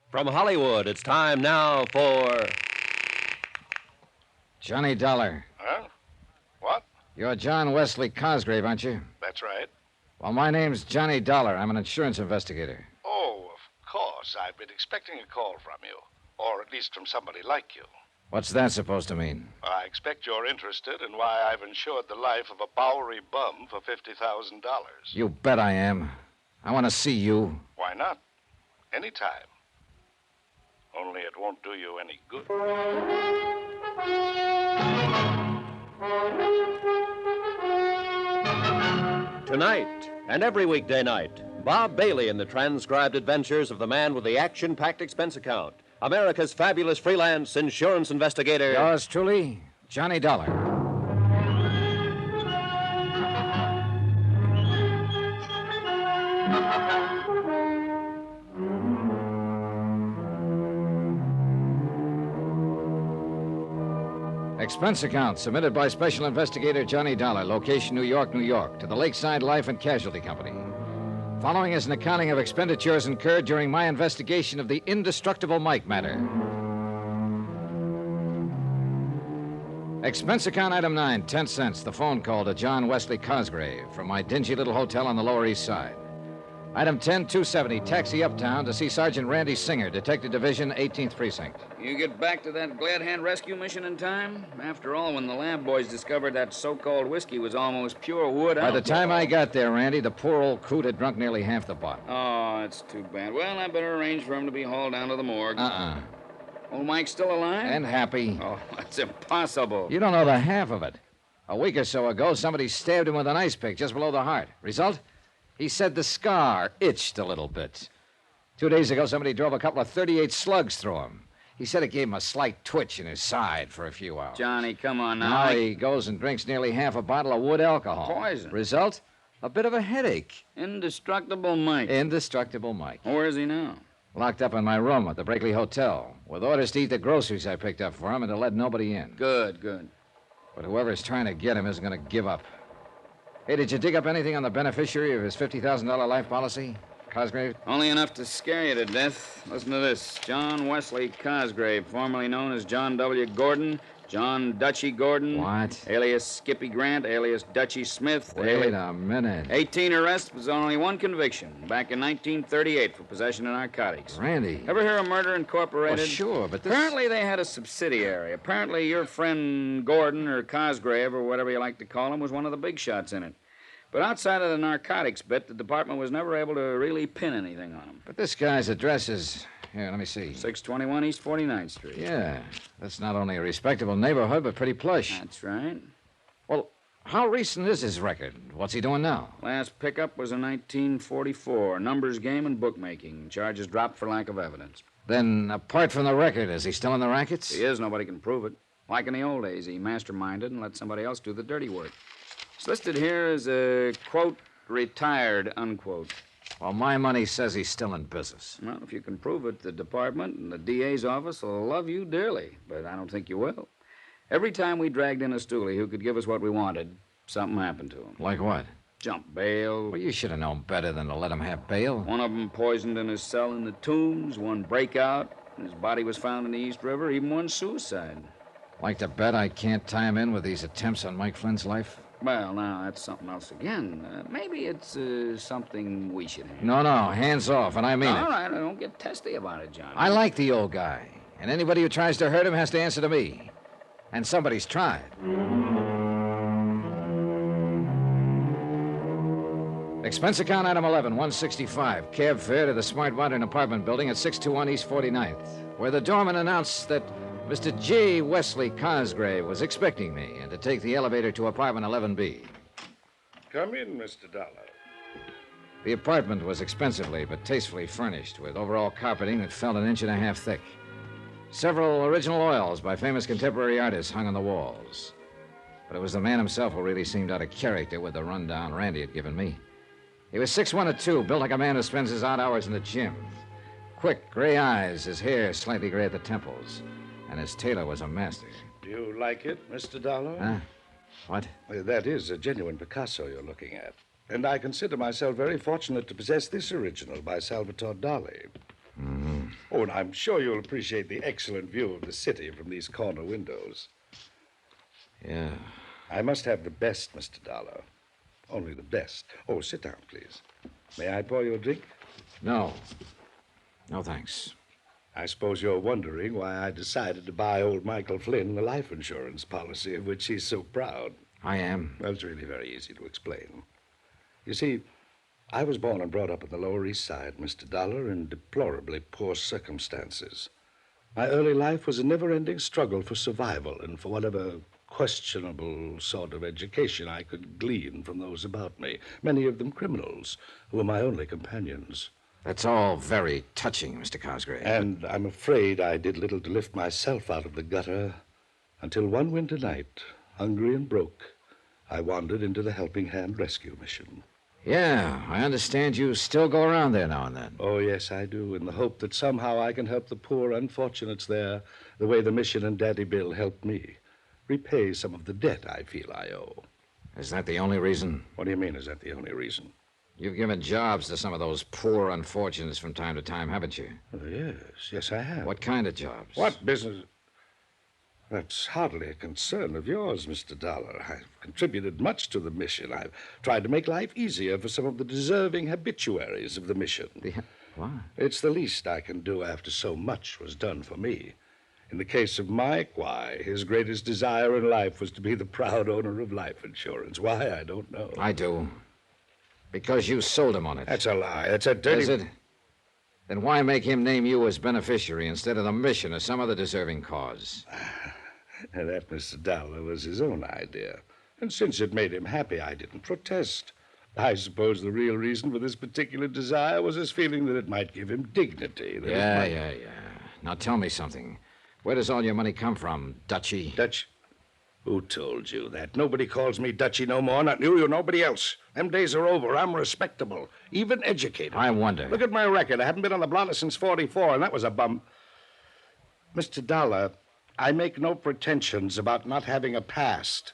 From Hollywood, it's time now for... Johnny Dollar. Huh? What? You're John Wesley Cosgrave, aren't you? That's right. Well, my name's Johnny Dollar. I'm an insurance investigator. Oh, of course. I've been expecting a call from you. Or at least from somebody like you. What's that supposed to mean? I expect you're interested in why I've insured the life of a Bowery bum for $50,000. You bet I am. I want to see you. Why not? Anytime. Only it won't do you any good. Tonight and every weekday night, Bob Bailey in the transcribed adventures of the man with the action-packed expense account, America's fabulous freelance insurance investigator. Yours truly, Johnny Dollar. Expense account submitted by Special Investigator Johnny Dollar, location New York, New York, to the Lakeside Life and Casualty Company. Following is an accounting of expenditures incurred during my investigation of the Indestructible Mike matter. Expense account item 9, 10 cents, the phone call to John Wesley Cosgrave from my dingy little hotel on the Lower East Side. Item 10, 270, taxi uptown to see Sergeant Randy Singer, Detective Division, 18th Precinct. You get back to that Glad Hand rescue mission in time? After all, when the lab boys discovered that so-called whiskey was almost pure wood By the alcohol. time I got there, Randy, the poor old coot had drunk nearly half the bottle. Oh, that's too bad. Well, I better arrange for him to be hauled down to the morgue. Old Mike's still alive? And happy. Oh, that's impossible. You don't know the half of it. A week or so ago, somebody stabbed him with an ice pick just below the heart. Result? He said the scar itched a little bit. 2 days ago, somebody drove a couple of .38 slugs through him. He said it gave him a slight twitch in his side for a few hours. Johnny, come on now. Now he goes and drinks nearly half a bottle of wood alcohol. Poison. Result? A bit of a headache. Indestructible Mike. Indestructible Mike. Where is he now? Locked up in my room at the Brakely Hotel, with orders to eat the groceries I picked up for him and to let nobody in. Good, good. But whoever's trying to get him isn't going to give up. Hey, did you dig up anything on the beneficiary of his $50,000 life policy? Cosgrave? Only enough to scare you to death. Listen to this. John Wesley Cosgrave, formerly known as John W. Gordon, John Dutchy Gordon. What? Alias Skippy Grant, alias Dutchy Smith. Wait a minute. 18 arrests, was only one conviction, back in 1938 for possession of narcotics. Randy. Ever hear of Murder Incorporated? Oh, sure, but this... Apparently they had a subsidiary. Apparently your friend Gordon or Cosgrave or whatever you like to call him was one of the big shots in it. But outside of the narcotics bit, the department was never able to really pin anything on him. But this guy's address is... Here, let me see. 621 East 49th Street. Yeah. That's not only a respectable neighborhood, but pretty plush. That's right. Well, how recent is his record? What's he doing now? Last pickup was in 1944. Numbers game and bookmaking. Charges dropped for lack of evidence. Then, apart from the record, is he still in the rackets? He is. Nobody can prove it. Like in the old days, he masterminded and let somebody else do the dirty work. It's listed here as a, quote, retired, unquote. Well, my money says he's still in business. Well, if you can prove it, the department and the DA's office will love you dearly, but I don't think you will. Every time we dragged in a stoolie who could give us what we wanted, something happened to him. Like what? Jump bail. Well, you should have known better than to let him have bail. One of them poisoned in his cell in the Tombs, one breakout, and his body was found in the East River, even one suicide. Like to bet I can't tie him in with these attempts on Mike Flynn's life? Well, now, that's something else again. Maybe it's something we should handle. No, hands off, and I mean it. All right, don't get testy about it, John. I like the old guy, and anybody who tries to hurt him has to answer to me. And somebody's tried. Expense account item 11, 165. Cab fare to the Smart Modern apartment building at 621 East 49th, where the doorman announced that Mr. J. Wesley Cosgrave was expecting me and to take the elevator to apartment 11B. Come in, Mr. Dollar. The apartment was expensively but tastefully furnished with overall carpeting that felt 1.5 inches thick. Several original oils by famous contemporary artists hung on the walls. But it was the man himself who really seemed out of character with the rundown Randy had given me. He was 6'1" or 2, built like a man who spends his odd hours in the gym. Quick, gray eyes, his hair slightly gray at the temples. And his tailor was a master. Do you like it, Mr. Dollar? Huh? What? That is a genuine Picasso you're looking at. And I consider myself very fortunate to possess this original by Salvatore Dali. Mm-hmm. Oh, and I'm sure you'll appreciate the excellent view of the city from these corner windows. Yeah. I must have the best, Mr. Dollar. Only the best. Oh, sit down, please. May I pour you a drink? No. No, thanks. I suppose you're wondering why I decided to buy old Michael Flynn the life insurance policy of which he's so proud. I am. Well, it's really very easy to explain. You see, I was born and brought up on the Lower East Side, Mr. Dollar, in deplorably poor circumstances. My early life was a never-ending struggle for survival and for whatever questionable sort of education I could glean from those about me, many of them criminals, who were my only companions. That's all very touching, Mr. Cosgrave. And I'm afraid I did little to lift myself out of the gutter until one winter night, hungry and broke, I wandered into the Helping Hand Rescue Mission. Yeah, I understand you still go around there now and then. Oh, yes, I do, in the hope that somehow I can help the poor unfortunates there the way the mission and Daddy Bill helped me. Repay some of the debt I feel I owe. Is that the only reason? What do you mean, is that the only reason? You've given jobs to some of those poor unfortunates from time to time, haven't you? Oh, yes, I have. What kind of jobs? What business? That's hardly a concern of yours, Mr. Dollar. I've contributed much to the mission. I've tried to make life easier for some of the deserving habituaries of the mission. What? It's the least I can do after so much was done for me. In the case of Mike, why, his greatest desire in life was to be the proud owner of life insurance. Why, I don't know. I do. Because you sold him on it. That's a lie. That's a dirty... Is it? Then why make him name you as beneficiary instead of the mission or some other deserving cause? And that, Mr. Dollar, was his own idea. And since it made him happy, I didn't protest. I suppose the real reason for this particular desire was his feeling that it might give him dignity. Yeah. Now tell me something. Where does all your money come from, Dutchie? Dutch? Who told you that? Nobody calls me Dutchie no more, not you or nobody else. Them days are over. I'm respectable, even educated. I wonder. Look at my record. I haven't been on the blotter since 44, and that was a bum. Mr. Dollar, I make no pretensions about not having a past.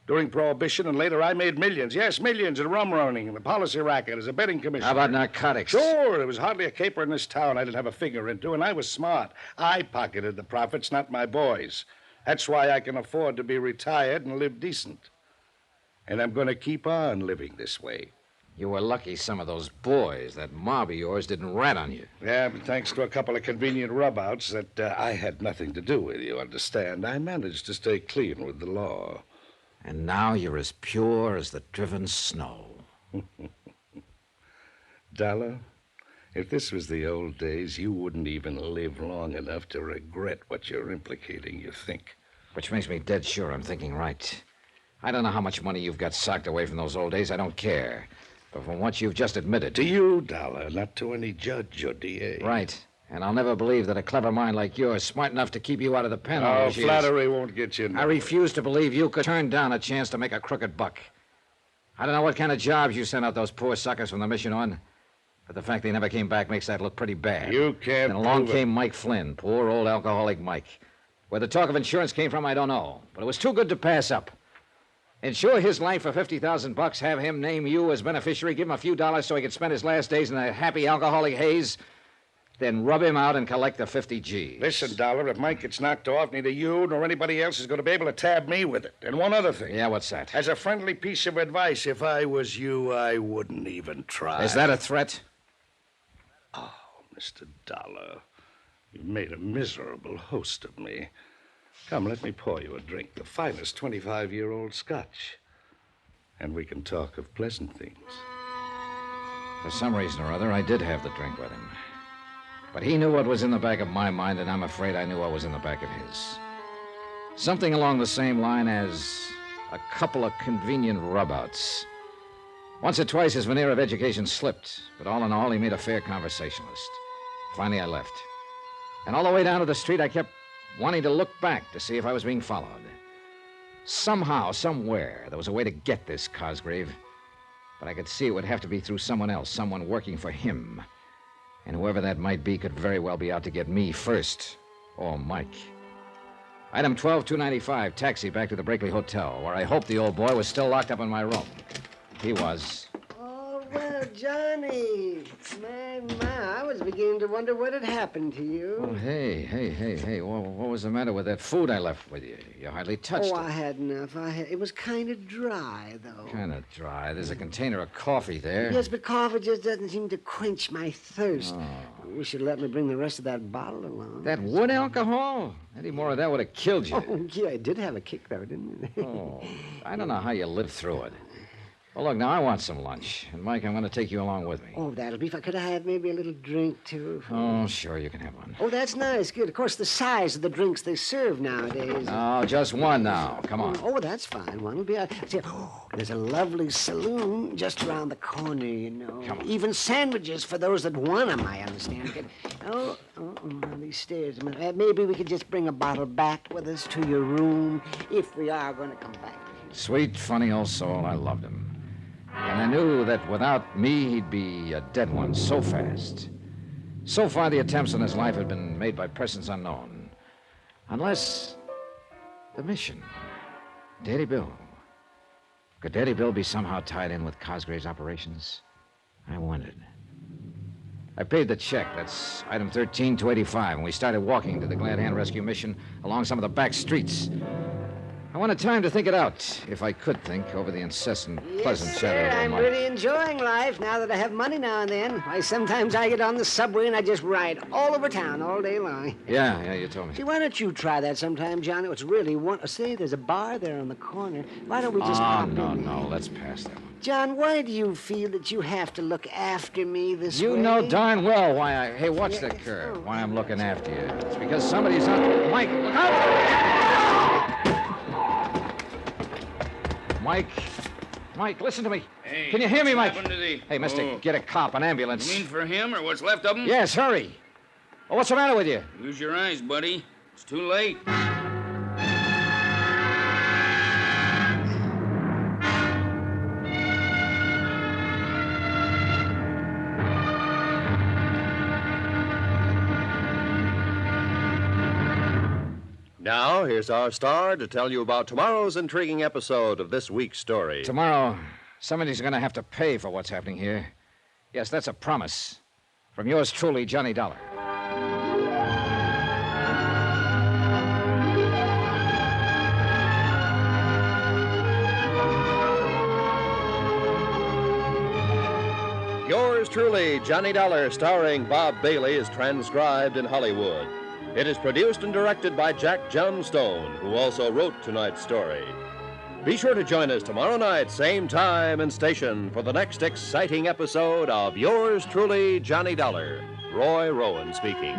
During Prohibition and later, I made millions. Yes, millions in rum running and the policy racket as a betting commissioner. How about narcotics? Sure, there was hardly a caper in this town I didn't have a finger into, and I was smart. I pocketed the profits, not my boys. That's why I can afford to be retired and live decent. And I'm going to keep on living this way. You were lucky some of those boys, that mob of yours, didn't rat on you. Yeah, but thanks to a couple of convenient rub-outs that I had nothing to do with, you understand, I managed to stay clean with the law. And now you're as pure as the driven snow. Dollar, if this was the old days, you wouldn't even live long enough to regret what you're implicating, you think. Which makes me dead sure I'm thinking right. I don't know how much money you've got socked away from those old days. I don't care. But from what you've just admitted... To you, Dollar, not to any judge or DA. Right. And I'll never believe that a clever mind like yours, smart enough to keep you out of the pen all those years... flattery won't get you nowhere. I refuse to believe you could turn down a chance to make a crooked buck. I don't know what kind of jobs you sent out those poor suckers from the mission on, but the fact they never came back makes that look pretty bad. You can't And along prove it. came Mike Flynn, poor old alcoholic Mike. Where the talk of insurance came from, I don't know, but it was too good to pass up. Insure his life for $50,000, have him name you as beneficiary, give him a few dollars so he could spend his last days in a happy alcoholic haze, then rub him out and collect the 50 G's. Listen, Dollar, if Mike gets knocked off, neither you nor anybody else is going to be able to tab me with it. And one other thing. Yeah, what's that? As a friendly piece of advice, if I was you, I wouldn't even try. Is that a threat? Oh, Mr. Dollar, you made a miserable host of me. Come, let me pour you a drink, the finest 25-year-old Scotch. And we can talk of pleasant things. For some reason or other, I did have the drink with him. But he knew what was in the back of my mind, and I'm afraid I knew what was in the back of his. Something along the same line as a couple of convenient rub-outs. Once or twice, his veneer of education slipped, but all in all, he made a fair conversationalist. Finally, I left. And all the way down to the street, I kept wanting to look back to see if I was being followed. Somehow, somewhere, there was a way to get this Cosgrave. But I could see it would have to be through someone else, someone working for him. And whoever that might be could very well be out to get me first, or Mike. Item 12295, taxi back to the Brakely Hotel, where I hoped the old boy was still locked up in my room. He was. Oh, well, Well, Johnny, my, I was beginning to wonder what had happened to you. Oh, hey. What was the matter with that food I left with you? You hardly touched it. I had enough. It was kind of dry, though. Kind of dry. There's a container of coffee there. Yes, but coffee just doesn't seem to quench my thirst. Oh. You should let me bring the rest of that bottle along. That wood alcohol? Any more of that would have killed you. Oh, yeah, it did have a kick, though, didn't it? Oh, I don't know how you lived through it. Well, look, now I want some lunch. And, Mike, I'm going to take you along with me. Oh, that'll be fine. Could I have maybe a little drink, too? Oh, sure, you can have one. Oh, that's nice. Good. Of course, the size of the drinks they serve nowadays. No, just one now. Come on. Oh, that's fine. One will be... See, there's a lovely saloon just around the corner, you know. Come on. Even sandwiches for those that want them, I understand. These stairs. Maybe we could just bring a bottle back with us to your room if we are going to come back. Sweet, funny old soul. I loved him. And I knew that without me, he'd be a dead one so fast. So far, the attempts on his life had been made by persons unknown. Unless the mission. Daddy Bill. Could Daddy Bill be somehow tied in with Cosgrave's operations? I wondered. I paid the check. That's item 13285, and we started walking to the Glad Hand Rescue Mission along some of the back streets. I wanted time to think it out, if I could think, over the incessant, pleasant chatter of I'm really enjoying life now that I have money now and then. Why, sometimes I get on the subway and I just ride all over town all day long. Yeah, you told me. See, why don't you try that sometime, Johnny? It's really Say, there's a bar there on the corner. Why don't we just pop in? No, let's pass that one. John, why do you feel that you have to look after me this way? You know darn well why I... Hey, watch the curve. Why I'm looking after you. It's because somebody's on... Mike, look out! Mike, listen to me. Hey, can you hear me, Mike? What happened to the... Hey, mister, get a cop, an ambulance. You mean for him or what's left of him? Yes, hurry. Oh, what's the matter with you? Use your eyes, buddy. It's too late. Now, here's our star to tell you about tomorrow's intriguing episode of this week's story. Tomorrow, somebody's going to have to pay for what's happening here. Yes, that's a promise. From yours truly, Johnny Dollar. Yours truly, Johnny Dollar, starring Bob Bailey, is transcribed in Hollywood. It is produced and directed by Jack Johnstone, who also wrote tonight's story. Be sure to join us tomorrow night, same time and station, for the next exciting episode of Yours truly, Johnny Dollar. Roy Rowan speaking.